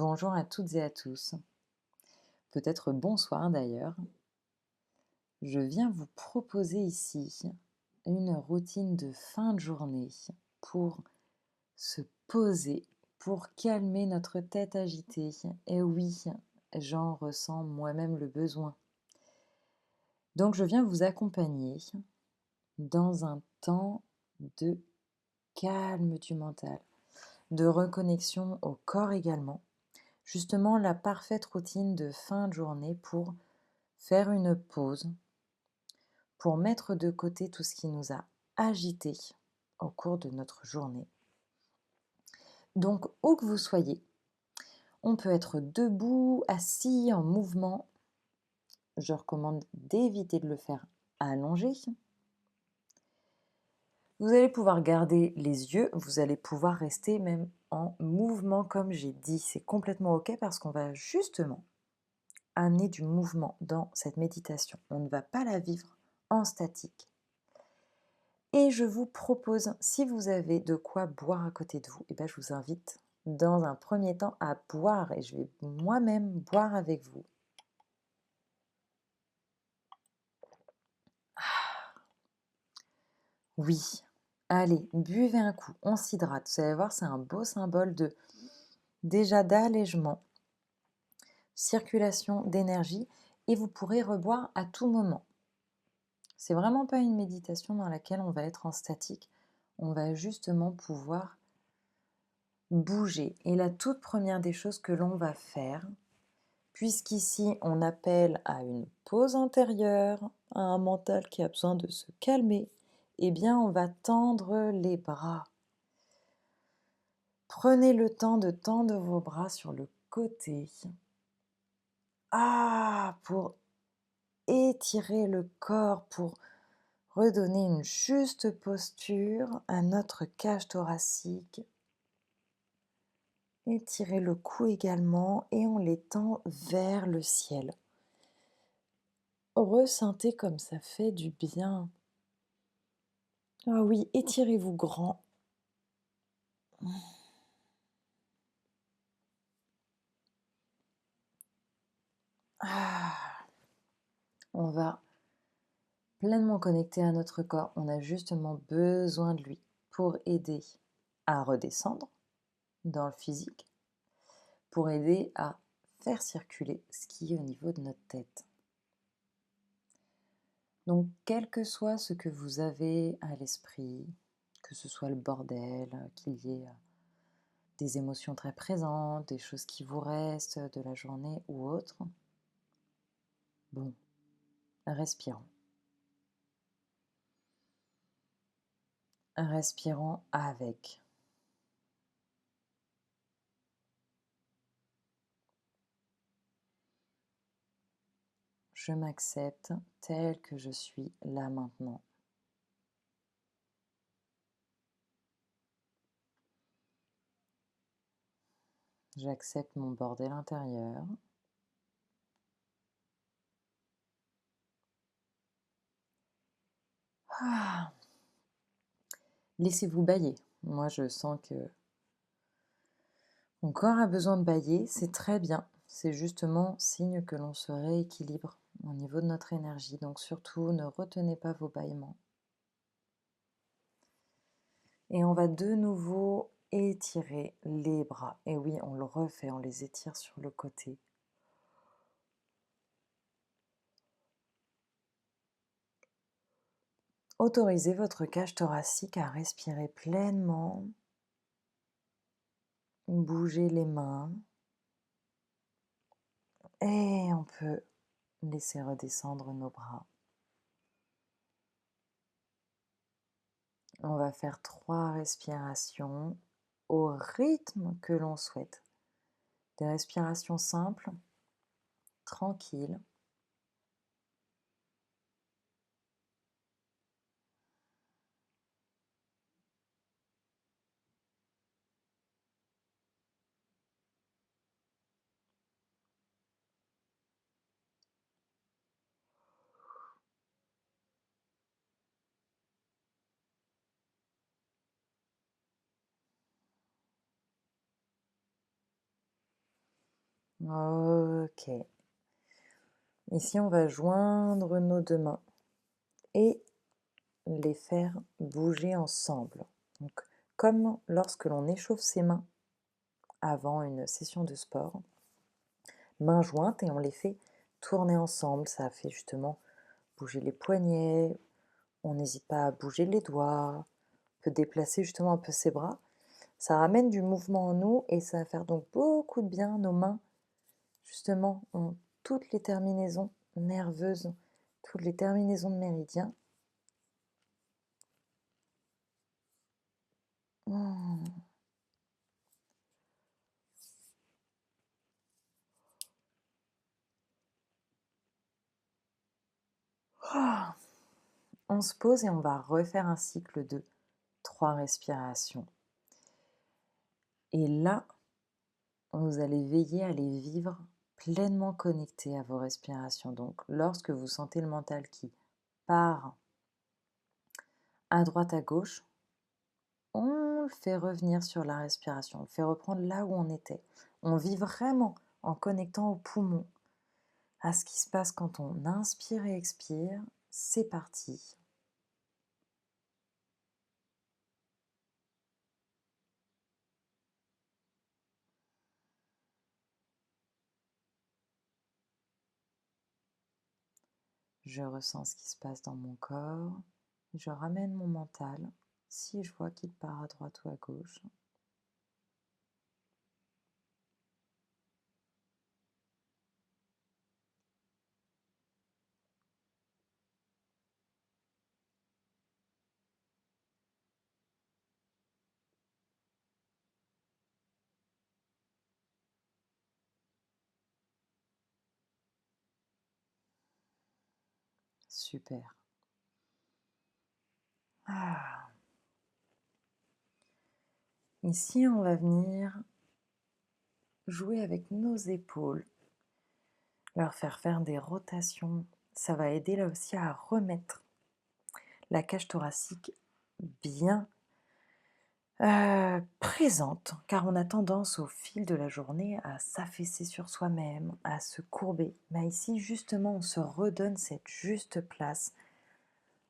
Bonjour à toutes et à tous. Peut-être bonsoir d'ailleurs. Je viens vous proposer ici une routine de fin de journée pour se poser, pour calmer notre tête agitée. Et oui, j'en ressens moi-même le besoin. Donc je viens vous accompagner dans un temps de calme du mental, de reconnexion au corps également. Justement, la parfaite routine de fin de journée pour faire une pause, pour mettre de côté tout ce qui nous a agités au cours de notre journée. Donc, où que vous soyez, on peut être debout, assis, en mouvement. Je recommande d'éviter de le faire allongé. Vous allez pouvoir garder les yeux, vous allez pouvoir rester même en mouvement comme j'ai dit. C'est complètement OK parce qu'on va justement amener du mouvement dans cette méditation. On ne va pas la vivre en statique. Et je vous propose, si vous avez de quoi boire à côté de vous, et je vous invite dans un premier temps à boire et je vais moi-même boire avec vous. Oui, allez, buvez un coup, on s'hydrate. Vous allez voir, c'est un beau symbole de déjà d'allègement, circulation d'énergie et vous pourrez reboire à tout moment. C'est vraiment pas une méditation dans laquelle on va être en statique. On va justement pouvoir bouger. Et la toute première des choses que l'on va faire, puisqu'ici on appelle à une pause intérieure, à un mental qui a besoin de se calmer, eh bien on va tendre les bras. Prenez le temps de tendre vos bras sur le côté. Pour étirer le corps, pour redonner une juste posture à notre cage thoracique. Étirez le cou également et on l'étend vers le ciel. Ressentez comme ça fait du bien. Ah oui, étirez-vous grand. Ah, on va pleinement connecter à notre corps. On a justement besoin de lui pour aider à redescendre dans le physique, pour aider à faire circuler ce qui est au niveau de notre tête. Donc, quel que soit ce que vous avez à l'esprit, que ce soit le bordel, qu'il y ait des émotions très présentes, des choses qui vous restent de la journée ou autre, bon, respirons. Respirons avec. Je m'accepte tel que je suis là maintenant. J'accepte mon bordel intérieur. Ah. Laissez-vous bâiller. Moi, je sens que mon corps a besoin de bâiller. C'est très bien. C'est justement signe que l'on se rééquilibre au niveau de notre énergie. Donc surtout, ne retenez pas vos bâillements. Et on va de nouveau étirer les bras. Et oui, on le refait, on les étire sur le côté. Autorisez votre cage thoracique à respirer pleinement. Bougez les mains. Et on peut laisser redescendre nos bras. On va faire 3 respirations au rythme que l'on souhaite. Des respirations simples, tranquilles. Ok. Ici, on va joindre nos deux mains et les faire bouger ensemble. Donc, comme lorsque l'on échauffe ses mains avant une session de sport, mains jointes et on les fait tourner ensemble. Ça fait justement bouger les poignets, on n'hésite pas à bouger les doigts, on peut déplacer justement un peu ses bras. Ça ramène du mouvement en nous et ça va faire donc beaucoup de bien. Nos mains, justement, ont toutes les terminaisons nerveuses, toutes les terminaisons de méridiens. Mmh. Ah. On se pose et on va refaire un cycle de 3 respirations. Et là, vous allez veiller à les vivre pleinement connectés à vos respirations. Donc, lorsque vous sentez le mental qui part à droite, à gauche, on le fait revenir sur la respiration, on le fait reprendre là où on était. On vit vraiment en connectant aux poumons, à ce qui se passe quand on inspire et expire. C'est parti. Je ressens ce qui se passe dans mon corps. Je ramène mon mental si je vois qu'il part à droite ou à gauche. Super. Ah. Ici, on va venir jouer avec nos épaules, leur faire des rotations. Ça va aider là aussi à remettre la cage thoracique bien présente, car on a tendance au fil de la journée à s'affaisser sur soi-même, à se courber. Mais ici, justement, on se redonne cette juste place.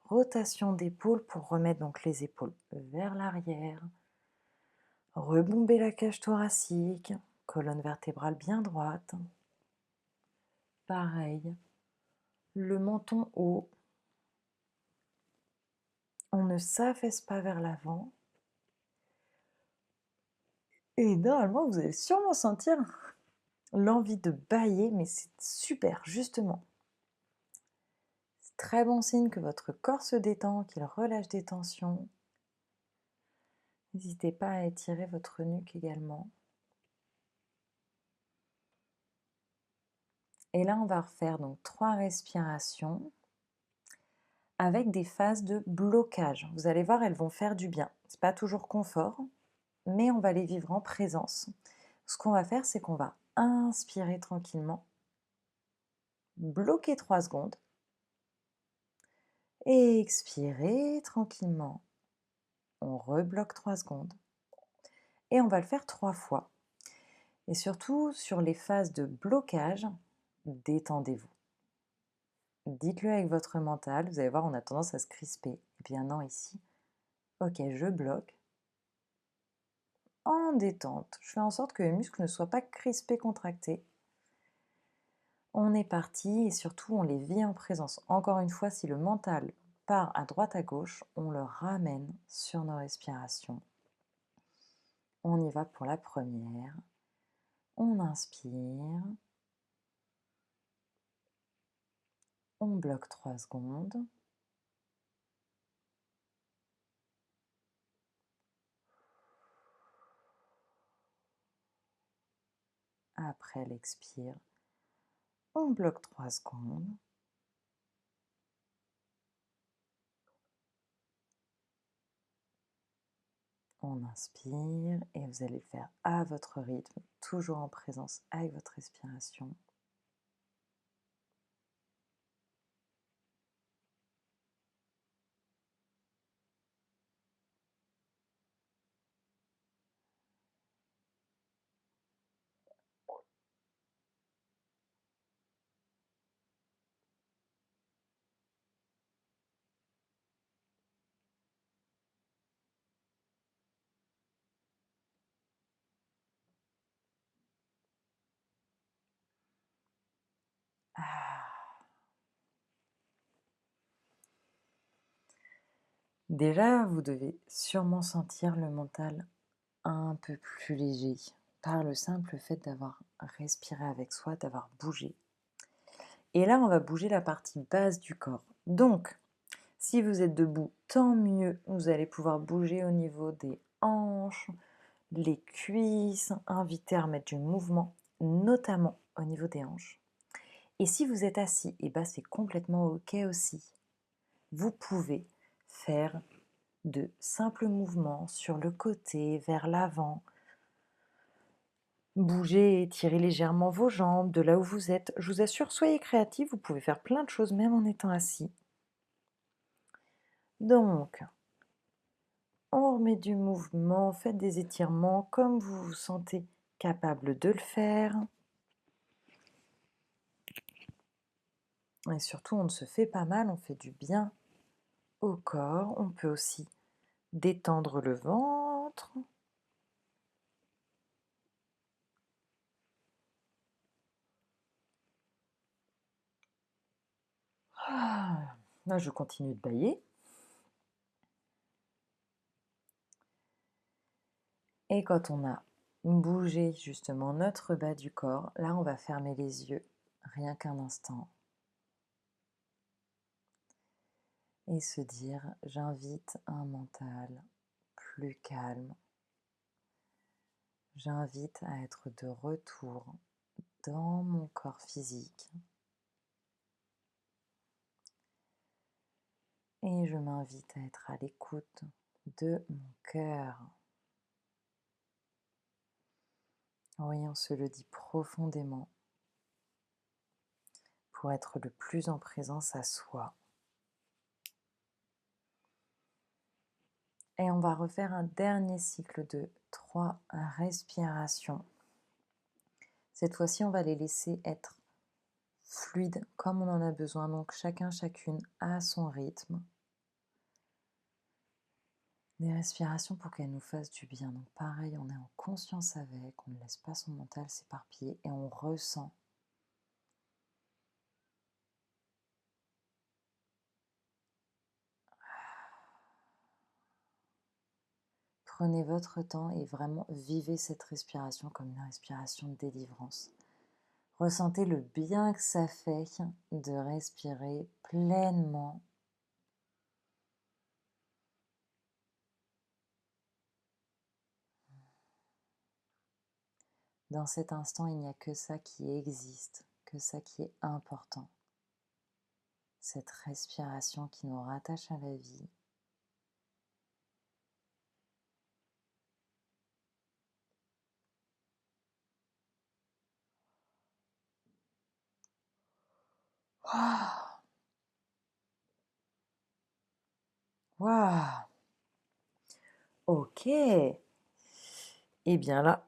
Rotation d'épaule pour remettre donc les épaules vers l'arrière, rebomber la cage thoracique, colonne vertébrale bien droite. Pareil, le menton haut. On ne s'affaisse pas vers l'avant. Et normalement, vous allez sûrement sentir l'envie de bâiller, mais c'est super, justement. C'est très bon signe que votre corps se détend, qu'il relâche des tensions. N'hésitez pas à étirer votre nuque également. Et là, on va refaire donc 3 respirations avec des phases de blocage. Vous allez voir, elles vont faire du bien. C'est pas toujours confort, mais on va les vivre en présence. Ce qu'on va faire, c'est qu'on va inspirer tranquillement, bloquer 3 secondes, et expirer tranquillement. On rebloque 3 secondes. Et on va le faire 3 fois. Et surtout, sur les phases de blocage, détendez-vous. Dites-le avec votre mental, vous allez voir, on a tendance à se crisper. Et bien non, ici, ok, je bloque. En détente, je fais en sorte que les muscles ne soient pas crispés, contractés. On est parti et surtout, on les vit en présence. Encore une fois, si le mental part à droite, à gauche, on le ramène sur nos respirations. On y va pour la première. On inspire. On bloque 3 secondes. Après l'expire, on bloque 3 secondes. On inspire et vous allez le faire à votre rythme, toujours en présence avec votre respiration. Déjà, vous devez sûrement sentir le mental un peu plus léger par le simple fait d'avoir respiré avec soi, d'avoir bougé. Et là, on va bouger la partie basse du corps. Donc, si vous êtes debout, tant mieux. Vous allez pouvoir bouger au niveau des hanches, les cuisses, inviter à remettre du mouvement, notamment au niveau des hanches. Et si vous êtes assis, et ben c'est complètement OK aussi. Vous pouvez faire de simples mouvements sur le côté, vers l'avant. Bougez, étirez légèrement vos jambes de là où vous êtes. Je vous assure, soyez créatifs, vous pouvez faire plein de choses même en étant assis. Donc, on remet du mouvement, faites des étirements comme vous vous sentez capable de le faire. Et surtout, on ne se fait pas mal, on fait du bien au corps. On peut aussi détendre le ventre. Là, je continue de bailler. Et quand on a bougé justement notre bas du corps, là, on va fermer les yeux rien qu'un instant et se dire, j'invite un mental plus calme. J'invite à être de retour dans mon corps physique. Et je m'invite à être à l'écoute de mon cœur. Oui, on se le dit profondément pour être le plus en présence à soi. Et on va refaire un dernier cycle de 3 respirations. Cette fois-ci, on va les laisser être fluides comme on en a besoin. Donc chacune à son rythme. Des respirations pour qu'elles nous fassent du bien. Donc pareil, on est en conscience avec, on ne laisse pas son mental s'éparpiller et on ressent. Prenez votre temps et vraiment vivez cette respiration comme une respiration de délivrance. Ressentez le bien que ça fait de respirer pleinement. Dans cet instant, il n'y a que ça qui existe, que ça qui est important. Cette respiration qui nous rattache à la vie. Waouh! Waouh! Ok. Et bien là,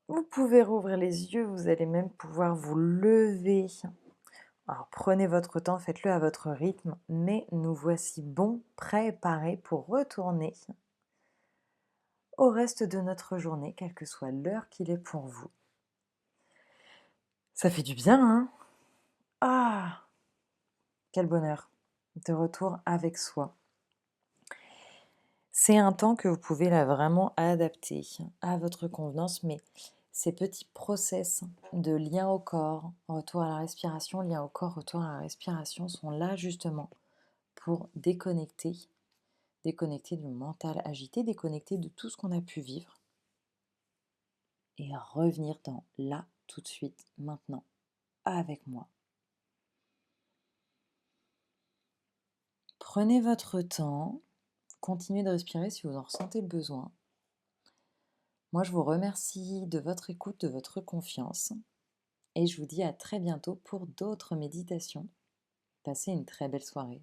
vous pouvez rouvrir les yeux, vous allez même pouvoir vous lever. Alors prenez votre temps, faites-le à votre rythme, mais nous voici bons, préparés pour retourner au reste de notre journée, quelle que soit l'heure qu'il est pour vous. Ça fait du bien, hein? Ah! Quel bonheur! De retour avec soi. C'est un temps que vous pouvez là vraiment adapter à votre convenance, mais ces petits process de lien au corps, retour à la respiration, lien au corps, retour à la respiration sont là justement pour déconnecter du mental agité, déconnecter de tout ce qu'on a pu vivre et revenir dans là, tout de suite, maintenant, avec moi. Prenez votre temps, continuez de respirer si vous en ressentez le besoin. Moi, je vous remercie de votre écoute, de votre confiance et je vous dis à très bientôt pour d'autres méditations. Passez une très belle soirée.